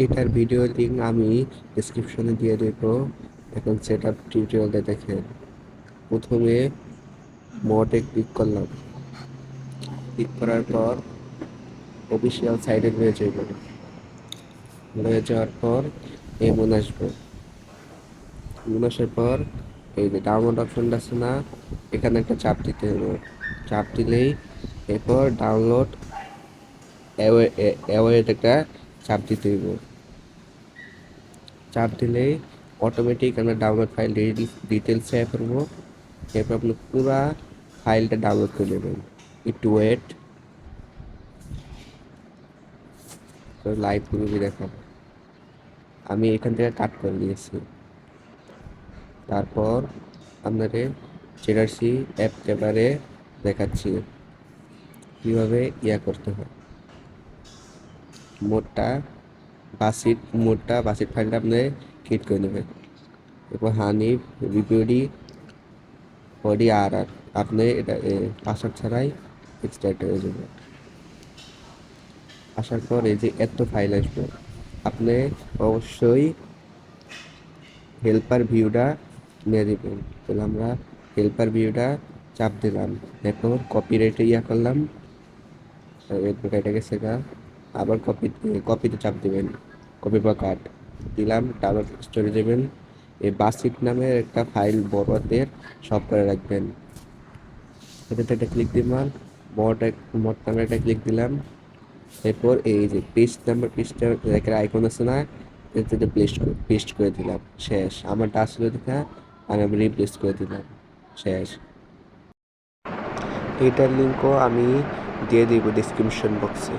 এটার video link আমি ডিসক্রিপশনে দিয়ে দেব। এখন সেট আপ টিউটোরিয়ালটা দেখেন। প্রথমে মোডে ক্লিক করলাম, ক্লিক করার পর অফিসিয়াল সাইটে হয়ে যাওয়ার পর এমন আসবে। এমন আসার পর এই যে ডাউনলোড অপশনটা আছে না, এখানে একটা চাপ দিতে হবে। চাপ দিলেই এরপর ডাউনলোড অ্যাওয়েট একটা চাপ দিতে হইব। চাপ দিলেই অটোমেটিক আমরা ডাউনলোড ফাইল ডিটেলস শেয়ার করবো। এরপর আপনি পুরা ফাইলটা ডাউনলোড করে নেবেন। একটু ওয়েট, লাইভ মুভি দেখাবো। আমি এখান থেকে কাট করে দিয়েছি। তারপর আপনাদের জেডারসি অ্যাপ পেপারে দেখাচ্ছি কীভাবে করতে হয়। মোডটা বাসিট ফাইলটা আপনি ক্রিয়েট করে নেবেন। এরপর হানি রিপিউডি বডি আর আপনি এটা পাসওয়ার্ড ছাড়াই এক্সট্রাক্ট হয়ে যাবে। আসার পর এই যে এত ফাইল আসবে, আপনি অবশ্যই হেল্পার ভিউটা নিয়ে দেবেন। তাহলে আমরা হেল্পার ভিউটা চাপ দিলাম, এরপর কপিরাইটে করলাম, এটা গেছে গা। আবার কপিতে চাপ দিবেন, কপি বা কাট দিলাম, ডাউনলোড স্টোরে দেবেন। এই বাসিক নামের একটা ফাইল বড়দের সব করে রাখবেন। এটাতে একটা ক্লিক দিলাম, মোড নামে একটা ক্লিক দিলাম। এরপর এই যে পেজটা একটা আইকন আছে না, এটাতে পেস্ট করে দিলাম। শেষ। আমারটা আসলে দেখা আমি রিপ্লেস করে দিলাম। শেষ। এটার লিঙ্কও আমি দিয়ে দিব ডিসক্রিপশন বক্সে।